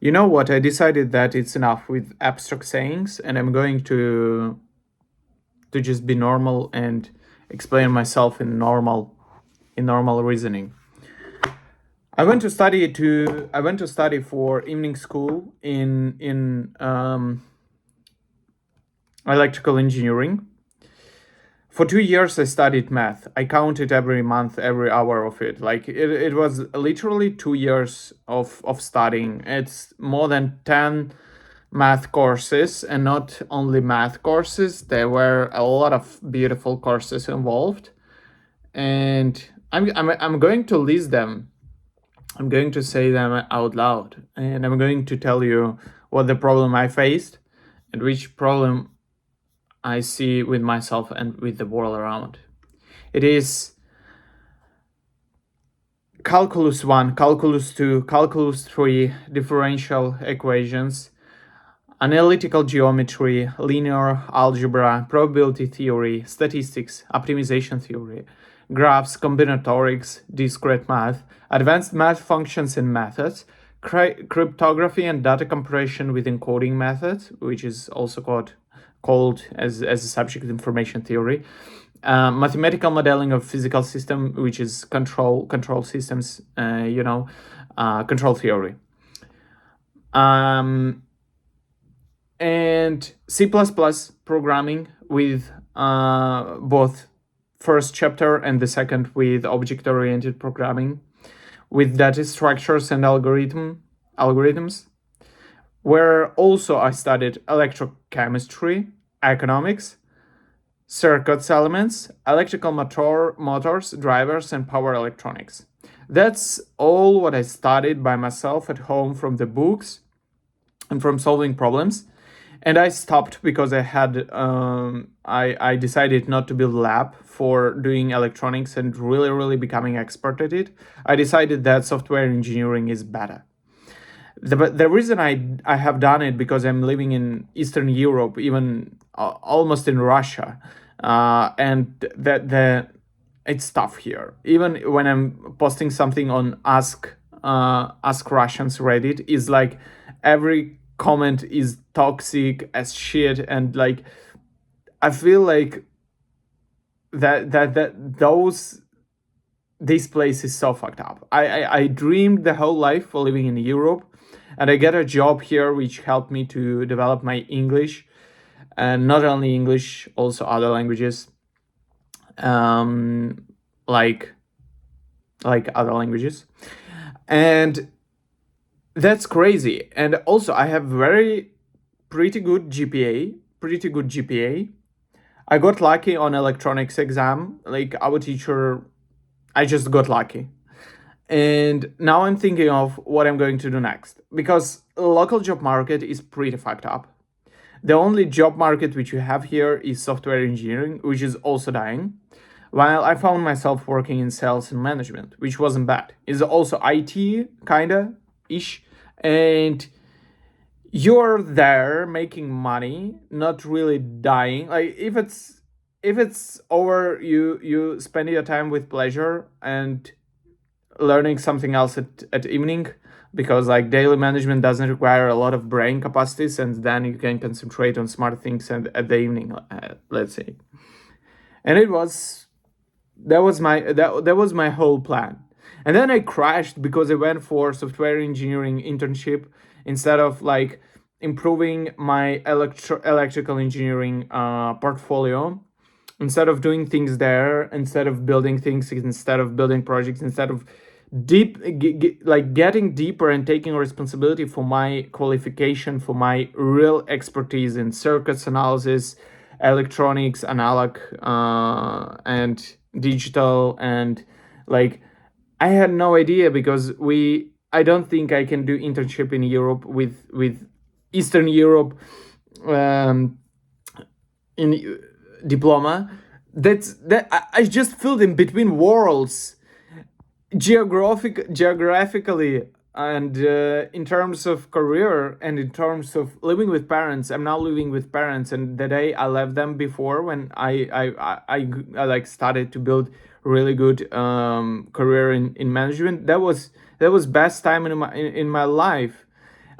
You know what? I decided that it's enough with abstract sayings, and I'm going to just be normal and explain myself in normal reasoning. I went to study for evening school in electrical engineering. For 2 years, I studied math. I counted every month, every hour of it. Like it was literally 2 years of studying. It's more than 10 math courses, and not only math courses. There were a lot of beautiful courses involved, and I'm going to list them. I'm going to say them out loud, and I'm going to tell you what the problem I faced and which problem I see with myself and with the world around. It is calculus 1, calculus 2, calculus 3, differential equations, analytical geometry, linear algebra, probability theory, statistics, optimization theory, graphs, combinatorics, discrete math, advanced math functions and methods, cryptography and data compression with encoding methods, which is also called as a subject information theory, mathematical modeling of physical system, which is control systems, control theory, and C++ programming with both first chapter and the second with object-oriented programming, with data structures and algorithms, where also I studied electrochemistry, economics, circuits elements, electrical motors, drivers, and power electronics. That's all what I studied by myself at home from the books and from solving problems. And I stopped because I decided not to build a lab for doing electronics and really becoming expert at it. I decided that software engineering is better. The reason I have done it because I'm living in Eastern Europe, even almost in Russia, and it's tough here. Even when I'm posting something on Ask Russians Reddit, is like every comment is toxic as shit, and like I feel like this place is so fucked up. I dreamed the whole life for living in Europe, and I get a job here which helped me to develop my English, and not only English, also other languages, like other languages, and that's crazy. And also I have pretty good GPA. I got lucky on electronics exam. Like our teacher, I just got lucky. And now I'm thinking of what I'm going to do next, because local job market is pretty fucked up. The only job market which you have here is software engineering, which is also dying. While I found myself working in sales and management, which wasn't bad. It's also IT, kinda ish, and you're there making money, not really dying. Like if it's over, you spend your time with pleasure and learning something else at evening, because like daily management doesn't require a lot of brain capacities, and then you can concentrate on smart things and at the evening, let's say. And that was my whole plan. And then I crashed because I went for software engineering internship instead of like improving my electrical engineering portfolio. Instead of doing things there, instead of building things, instead of building projects, instead of getting deeper and taking responsibility for my qualification, for my real expertise in circuits analysis, electronics, analog, and digital, and like I had no idea, because I don't think I can do internship in Europe with Eastern Europe in diploma. I just filled in between worlds, geographically, and in terms of career, and in terms of living with parents. I'm now living with parents, and the day I left them before, when I like started to build really good career in management, that was best time in my life.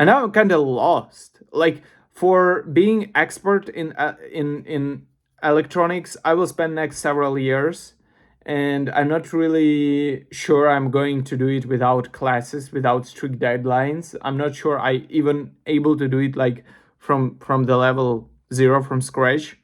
and now I'm kind of lost. Like, for being expert in electronics, I will spend next several years, and I'm not really sure I'm going to do it without classes, without strict deadlines. I'm not sure I even able to do it like from the level zero, from scratch.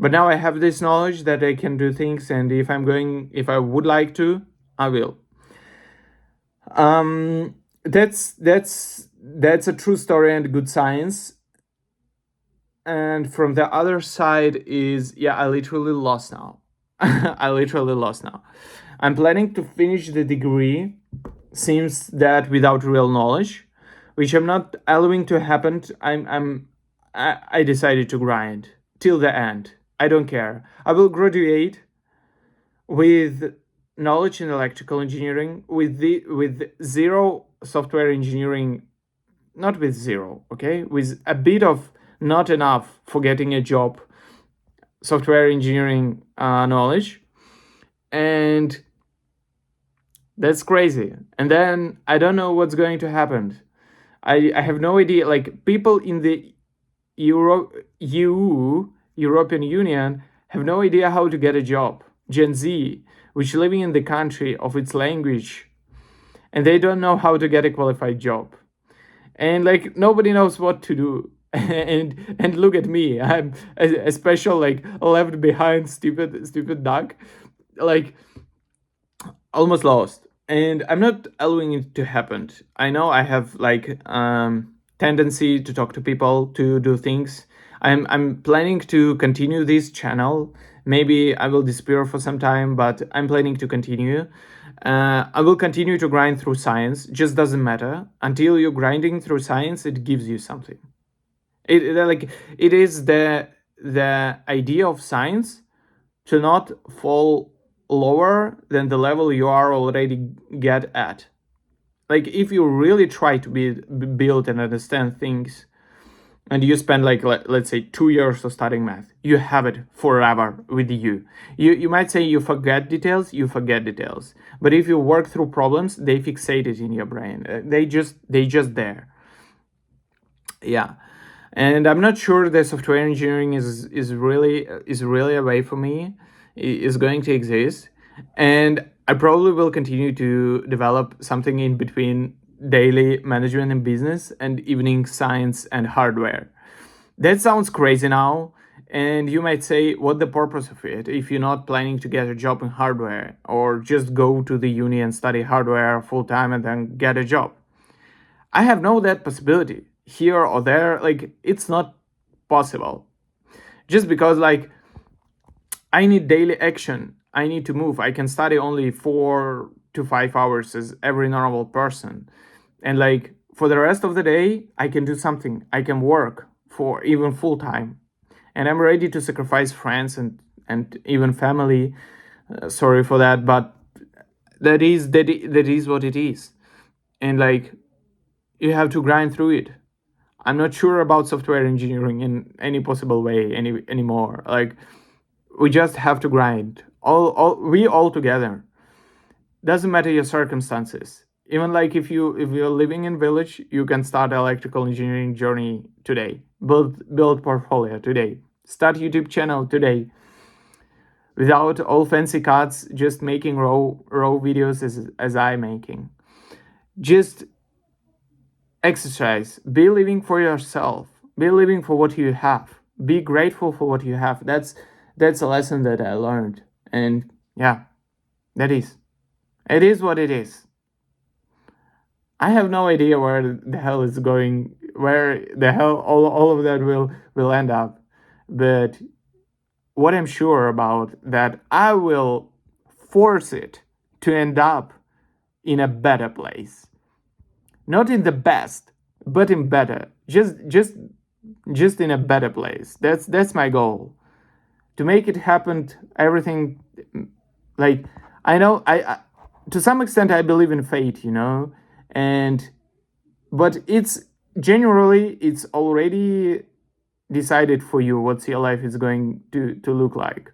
But now I have this knowledge that I can do things, and if I would like to, I will. That's a true story and good science. And from the other side is, yeah, I literally lost now. I literally lost now. I'm planning to finish the degree, seems that without real knowledge, which I'm not allowing to happen. I decided to grind till the end. I don't care. I will graduate with knowledge in electrical engineering, with zero software engineering, not with zero, okay, with a bit of, not enough for getting a job, software engineering knowledge, and that's crazy. And then I don't know what's going to happen. I have no idea. Like, people in the European Union, have no idea how to get a job. Gen Z, which living in the country of its language, and they don't know how to get a qualified job. And like, nobody knows what to do. And look at me, I'm a special, like, left behind stupid duck, like, almost lost. And I'm not allowing it to happen. I know I have like tendency to talk to people, to do things. I'm planning to continue this channel. Maybe I will disappear for some time, but I'm planning to continue. I will continue to grind through science. Just doesn't matter. Until you're grinding through science, it gives you something. It is the idea of science to not fall lower than the level you are already get at. Like, if you really try to build and understand things, and you spend like, let's say 2 years of studying math, you have it forever with you. You might say you forget details, but if you work through problems, they fixate it in your brain. They just there. Yeah. And I'm not sure that software engineering is really a way for me, is going to exist. And I probably will continue to develop something in between daily management and business, and evening science and hardware. That sounds crazy now, and you might say, what the purpose of it if you're not planning to get a job in hardware, or just go to the uni and study hardware full time and then get a job? I have no that possibility here or there. Like, it's not possible. Just because, like, I need daily action. I need to move. I can study only 4 to 5 hours as every normal person. And like, for the rest of the day, I can do something. I can work for even full time. And I'm ready to sacrifice friends and even family. Sorry for that, but that is what it is. And like, you have to grind through it. I'm not sure about software engineering in any possible way anymore. Like, we just have to grind. We all together. Doesn't matter your circumstances. Even like, if you're living in village, you can start electrical engineering journey today. Build portfolio today. Start YouTube channel today. Without all fancy cuts, just making raw videos as I'm making. Just exercise. Be living for yourself. Be living for what you have. Be grateful for what you have. That's a lesson that I learned. And yeah, it is what it is. I have no idea where the hell is going, where the hell all of that will end up. But what I'm sure about, that I will force it to end up in a better place. Not in the best, but in better. Just in a better place. That's my goal. To make it happen, everything, like, I know I to some extent I believe in fate, but it's generally, it's already decided for you what your life is going to look like.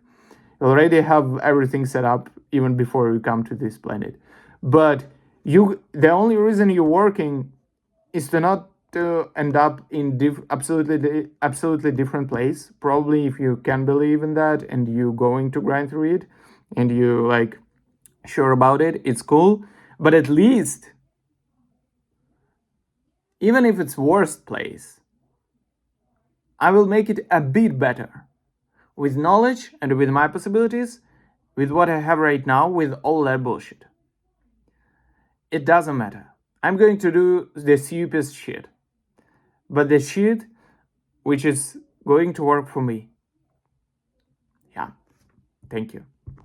You already have everything set up even before you come to this planet. But the only reason you're working is to not to end up in absolutely different place. Probably if you can believe in that and you going to grind through it and you like sure about it, it's cool. But at least, even if it's worst place, I will make it a bit better with knowledge and with my possibilities, with what I have right now, with all that bullshit. It doesn't matter. I'm going to do the stupidest shit, but the shit which is going to work for me. Yeah, thank you.